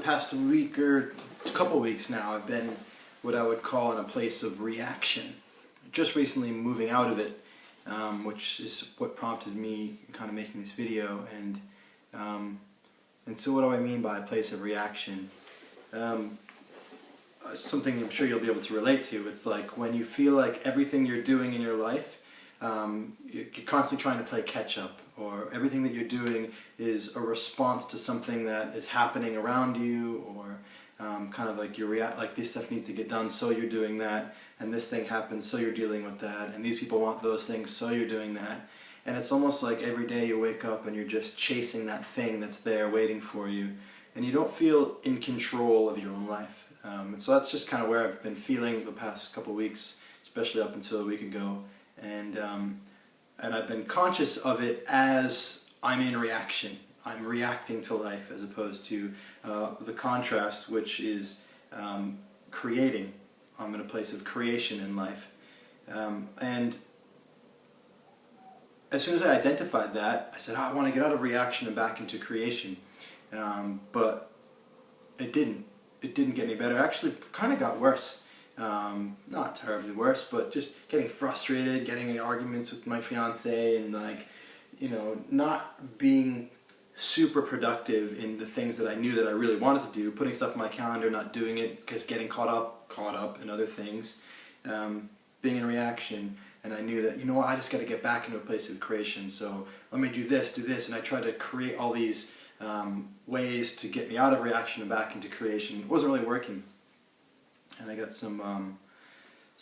past week or a couple weeks now, I've been what I would call in a place of reaction. Just recently moving out of it, which is what prompted me kind of making this video. And so what do I mean by a place of reaction? Something I'm sure you'll be able to relate to. It's like when you feel like everything you're doing in your life, you're constantly trying to play catch up, or everything that you're doing is a response to something that is happening around you, or kind of like like this stuff needs to get done, so you're doing that, and this thing happens, so you're dealing with that, and these people want those things, so you're doing that. And it's almost like every day you wake up and you're just chasing that thing that's there waiting for you, and you don't feel in control of your own life. And so that's just kind of where I've been feeling the past couple of weeks, especially up until a week ago. And I've been conscious of it as I'm in reaction. I'm reacting to life as opposed to the contrast, which is creating. I'm in a place of creation in life. And as soon as I identified that, I said, I want to get out of reaction and back into creation. But it didn't. It didn't get any better. It actually kind of got worse. Not terribly worse, but just getting frustrated, getting in arguments with my fiance, and not being super productive in the things that I knew that I really wanted to do, putting stuff in my calendar, not doing it because getting caught up in other things, being in reaction. And I knew that, I just got to get back into a place of creation. So let me do this, and I tried to create all these ways to get me out of reaction and back into creation. It wasn't really working. And I got some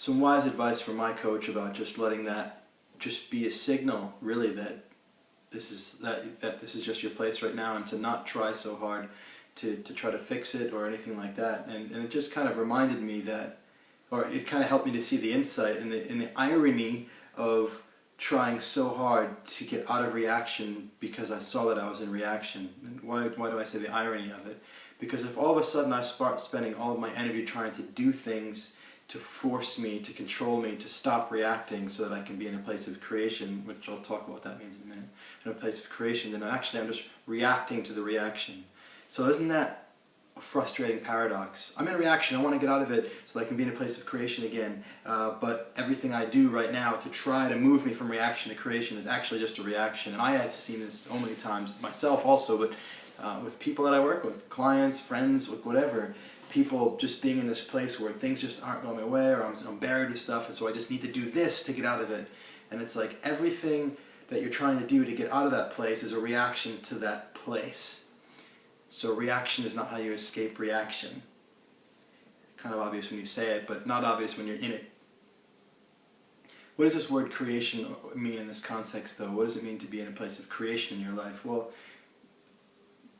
wise advice from my coach about just letting that just be a signal, really, that this is just your place right now, and to not try so hard to try to fix it or anything like that. And it just kind of reminded me that, or it kind of helped me to see the insight and the irony of trying so hard to get out of reaction because I saw that I was in reaction. And why do I say the irony of it? Because if all of a sudden I start spending all of my energy trying to do things to force me, to control me, to stop reacting so that I can be in a place of creation, which I'll talk about what that means in a minute, in a place of creation, then I'm just reacting to the reaction. So isn't that a frustrating paradox? I'm in reaction, I want to get out of it so that I can be in a place of creation again, but everything I do right now to try to move me from reaction to creation is actually just a reaction. And I have seen this so many times myself also, but with people that I work with, clients, friends, whatever, people just being in this place where things just aren't going my way, or I'm buried with stuff, and so I just need to do this to get out of it. And it's like everything that you're trying to do to get out of that place is a reaction to that place. So reaction is not how you escape reaction. Kind of obvious when you say it, but not obvious when you're in it. What does this word creation mean in this context, though? What does it mean to be in a place of creation in your life? Well,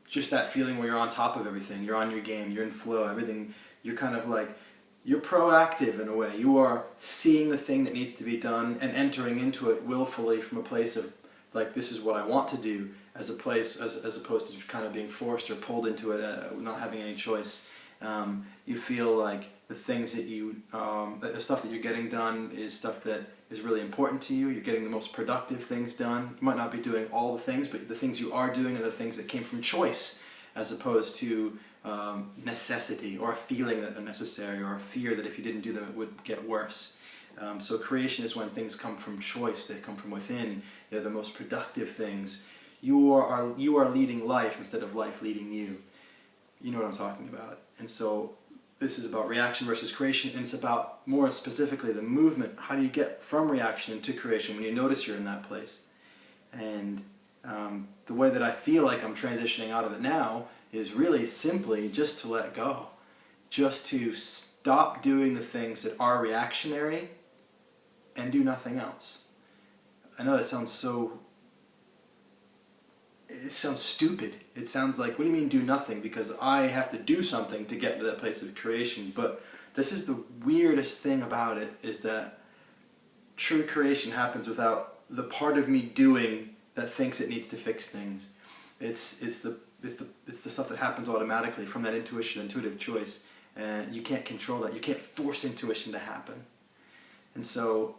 just that feeling where you're on top of everything, you're on your game, you're in flow, everything, you're kind of like, you're proactive in a way. You are seeing the thing that needs to be done and entering into it willfully from a place of, like, this is what I want to do, as opposed to just kind of being forced or pulled into it, not having any choice. You feel like the things that the stuff that you're getting done is stuff that is really important to you. You're getting the most productive things done. You might not be doing all the things, but the things you are doing are the things that came from choice, as opposed to necessity, or a feeling that they're necessary, or a fear that if you didn't do them it would get worse. So creation is when things come from choice, they come from within. They're the most productive things. You are leading life instead of life leading you. You know what I'm talking about. And so this is about reaction versus creation, and it's about, more specifically, the movement. How do you get from reaction to creation when you notice you're in that place? And the way that I feel like I'm transitioning out of it now is really simply just to let go. Just to stop doing the things that are reactionary and do nothing else. I know that sounds stupid. It sounds like, what do you mean do nothing? Because I have to do something to get into that place of creation. But this is the weirdest thing about it, is that true creation happens without the part of me doing that thinks it needs to fix things. It's the stuff that happens automatically from that intuitive choice. And you can't control that. You can't force intuition to happen. And so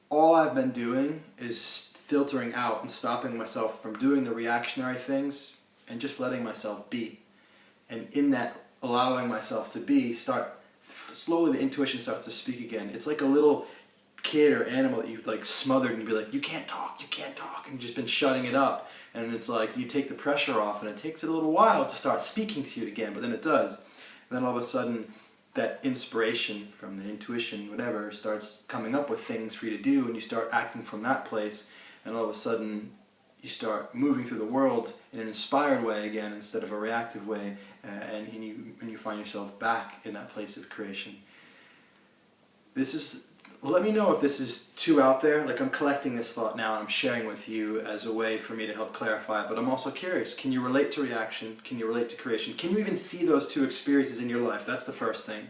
all I've been doing is filtering out and stopping myself from doing the reactionary things and just letting myself be. And in that allowing myself to be, slowly the intuition starts to speak again. It's like a little kid or animal that you've like smothered and be like, you can't talk, and you've just been shutting it up. And it's like you take the pressure off, and it takes it a little while to start speaking to you again, but then it does. And then all of a sudden, that inspiration from the intuition, whatever, starts coming up with things for you to do, and you start acting from that place, and all of a sudden you start moving through the world in an inspired way again instead of a reactive way, and you find yourself back in that place of creation. Let me know if this is too out there. Like, I'm collecting this thought now and I'm sharing with you as a way for me to help clarify, but I'm also curious, can you relate to reaction? Can you relate to creation? Can you even see those two experiences in your life? That's the first thing.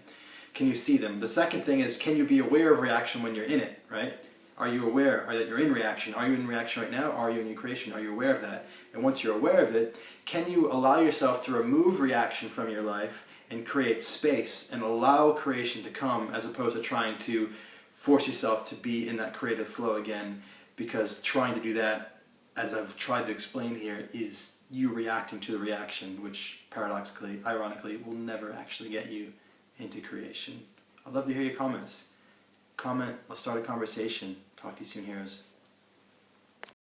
Can you see them? The second thing is, can you be aware of reaction when you're in it, right? Are you aware that you're in reaction? Are you in reaction right now? Are you in creation? Are you aware of that? And once you're aware of it, can you allow yourself to remove reaction from your life and create space and allow creation to come, as opposed to trying to force yourself to be in that creative flow again? Because trying to do that, as I've tried to explain here, is you reacting to the reaction, which paradoxically, ironically, will never actually get you into creation. I'd love to hear your comments. Comment, let's start a conversation. Talk to you soon, heroes.